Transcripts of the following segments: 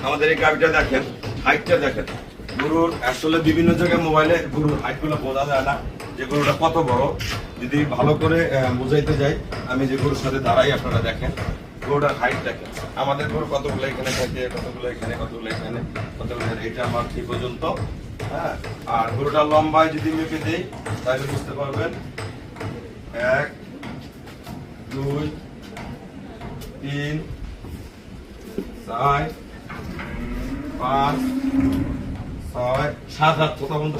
আমাদের এই গাভিটা দেখেন, হাইটটা দেখেন। গরুর আসলে বিভিন্ন জায়গায় মোবাইলে গরুর হাইট গুলো বোঝা যায় না যে গরুটা কত বড়। যদি ভালো করে বুঝাইতে যাই, আমি যে গরুর সাথে দাঁড়াই আপনারা দেখেন গরুটার হাইট দেখেন। আমাদের গরু কতগুলো এখানে থাকে, কতগুলো এখানে, কতগুলো এখানে, কতগুলো এখানে, এটা আমার ঠিক পর্যন্ত। হ্যাঁ, আর গরুটার লম্বায় যদি মেপে দেই তাহলে বুঝতে পারবেন 1 2 3 4 5 6 7 8 কোথা পর্যন্ত।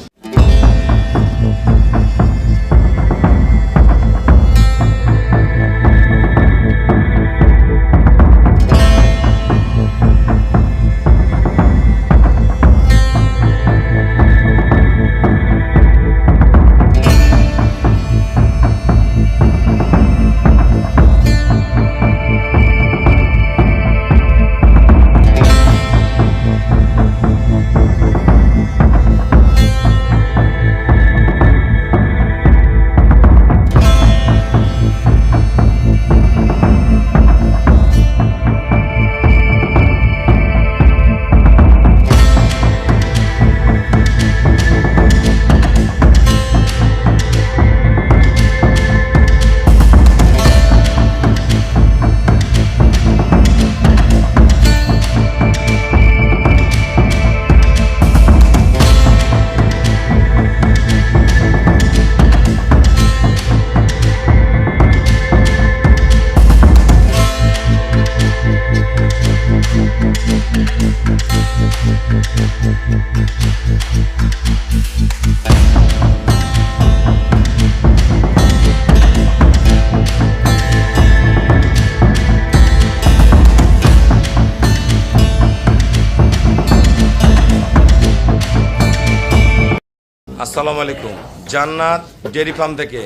আসসালামু আলাইকুম। জান্নাত ডেয়ারি ফার্ম থেকে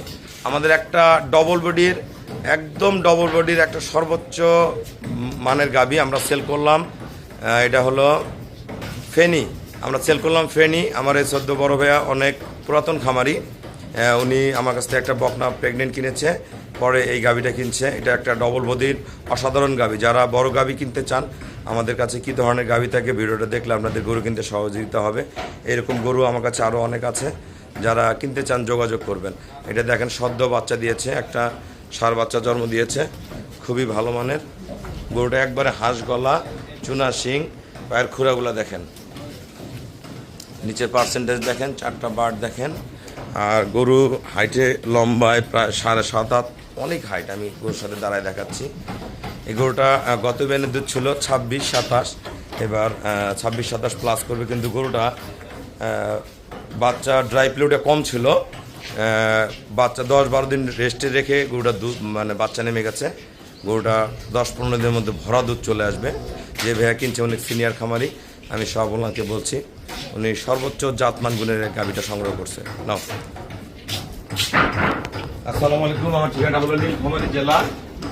আমাদের একটা একদম ডবল বডির একটা সর্বোচ্চ মানের গাভী আমরা সেল করলাম। এটা হলো ফেনী, আমরা সেল করলাম ফেনী। আমার এই সদ্য বড় ভাইয়া অনেক পুরাতন খামারি, উনি আমার কাছ থেকে একটা বকনা প্রেগনেন্ট কিনেছে, পরে এই গাভীটা কিনছে। এটা একটা ডবল বডির অসাধারণ গাভী। যারা বড় গাভী কিনতে চান, আমাদের কাছে কী ধরনের গাভী থাকে ভিডিওটা দেখলে আপনাদের গরু কিনতে সহযোগিতা হবে। এরকম গরু আমার কাছে আরও অনেক আছে, যারা কিনতে চান যোগাযোগ করবেন। এটা দেখেন সদ্য বাচ্চা দিয়েছে, একটা ষাঁড় বাচ্চা জন্ম দিয়েছে, খুবই ভালো মানের গরুটা। একবারে হাঁস গলা, চুনা শিং, পায়ের খুঁড়াগুলো দেখেন, নিচের পার্সেন্টেজ দেখেন, 4টা বার দেখেন। আর গরু হাইটে লম্বায় প্রায় 7.5 8, অনেক হাইট। আমি গরুর সাথে দাঁড়ায় দেখাচ্ছি। এই গরুটা গত বেনের দুধ ছিল 26 27, এবার 26 27 প্লাস করবে। কিন্তু গরুটা বাচ্চা ড্রাই প্লেটে কম ছিল, বাচ্চা 10-12 দিন রেস্টে রেখে গরুটা দুধ মানে বাচ্চা নেমে গেছে। গরুটা 10-15 দিনের মধ্যে ভরা দুধ চলে আসবে। যে ভাইয়া কিনছে অনেক সিনিয়র খামারি, আমি সব ওনাকে বলছি, উনি সর্বোচ্চ জাতমান গুণের গাভীটা সংগ্রহ করছে। নাও। আসসালামু আলাইকুম। আমার ঠিকানা হলো নীলফামারী জেলা,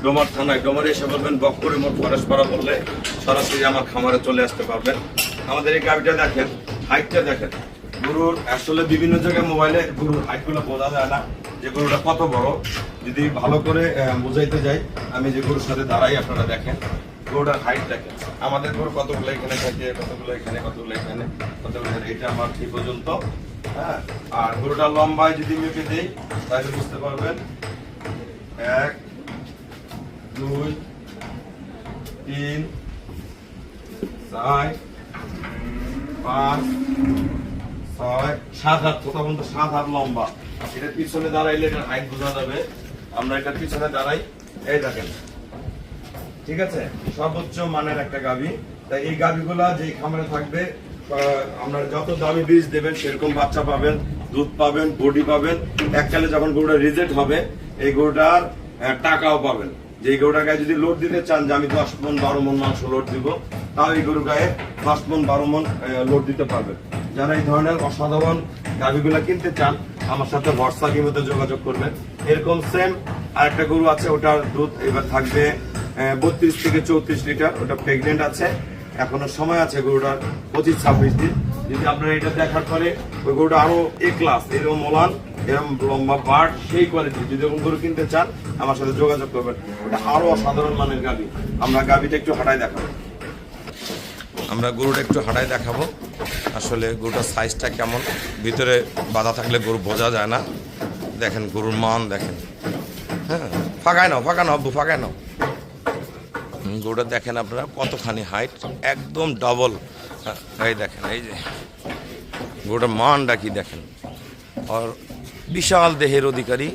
ডোমার থানায়। ডোমারে এসে বলবেন বকপুরে মোট ফরেশপাড়া বললে সরাসরি আমার খামারে চলে আসতে পারবেন। আমাদের এই গাভীটা দেখেন, হাইটটা দেখেন। গরুর আসলে বিভিন্ন জায়গায় মোবাইলে গরুর হাইটগুলো বোঝা যায় না যে গরুটা কত বড়। যদি ভালো করে বুঝাইতে যাই, আমি যে গরুর সাথে দাঁড়াই আপনারা দেখেন গরুটার হাইট দেখেন। আমাদের গরু কতগুলো এখানে থাকে, কতগুলো এখানে, কতগুলো এখানে, কতগুলো এখানে, এটা আমার ঠিক পর্যন্ত। হ্যাঁ, আর গরুটার লম্বায় যদি মেপে দেই তাহলে বুঝতে পারবেন 1 2 3 4 5 6 7 8 কোথা পর্যন্ত, 7 8 লম্বা। এটার পিছনে দাঁড়াইলে এটার হাইট বোঝা যাবে। আমরা এটার পিছনে দাঁড়াই, এই দেখেন, ঠিক আছে, সর্বোচ্চ মানের একটা গাভী। তাই এই গাভীগুলা যে খামারে থাকবে, আমরা যত দামি বীজ দেবেন সেরকম বাচ্চা পাবেন, দুধ পাবেন, বডি পাবেন। এককালে যখন গরুটা রিজেক্ট হবে, এই গরুটার টাকাও পাবেন। যে এই গরুটার গায়ে যদি লোড দিতে চান যে আমি 10 মণ 12 মণ মাংস লোড দিব, তাও এই গরুর গায়ে 10 মণ 12 মণ লোড দিতে পারবেন। যারা এই ধরনের অসাধারণ গাভীগুলা কিনতে চান, আমার সাথে হোয়াটসঅ্যাপ ইমোতে যোগাযোগ করবেন। এরকম সেম আরেকটা গরু আছে, ওটার দুধ এবার থাকবে 32 থেকে 34 লিটার। ওটা প্রেগনেন্ট আছে, এখনো সময় আছে গরুটার 25-26 দিন। যদি আপনারা এটা দেখার পরে ওই গরুটা আরো এ ক্লাস, এরকম মোলান, এরকম লম্বা বাট, সেই কোয়ালিটি যদি এরকম গরু কিনতে চান আমার সাথে যোগাযোগ করবেন। ওটা আরো অসাধারণ মানের গাভী। আমরা গাভীটা একটু হাঁটাই দেখাবো। আমরা গরুটা একটু হাঁটাই দেখাবো, আসলে গরুটার সাইজটা কেমন। ভিতরে বাধা থাকলে গরু বোঝা যায় না। দেখেন গরুর মান দেখেন। হ্যাঁ, ফাঁকায় নাও আব্বু, ফাঁকায় নাও। গরুটা দেখেন আপনারা কতখানি হাইট, একদম ডবল। এই দেখেন, এই যে গরুটার মানটা কি দেখেন। আর বিশাল দেহের অধিকারী,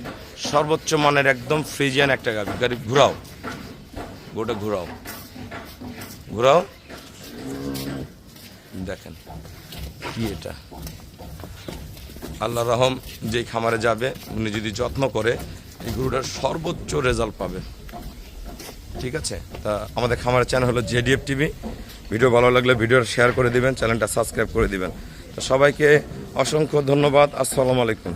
সর্বোচ্চ মানের একদম ফ্রিজিয়ান একটা গাভী। ঘুরাও গরুটা, ঘুরাও দেখেন কি এটা। আল্লাহ রহম যেই খামারে যাবে উনি যদি যত্ন করে এই গরুটার সর্বোচ্চ রেজাল্ট পাবে। ঠিক আছে, তা আমাদের খামারের চ্যানেল হলো জেডিএফ টিভি। ভিডিও ভালো লাগলে ভিডিওটা শেয়ার করে দিবেন, চ্যানেলটা সাবস্ক্রাইব করে দিবেন। তো সবাইকে অসংখ্য ধন্যবাদ। আসসালামু আলাইকুম।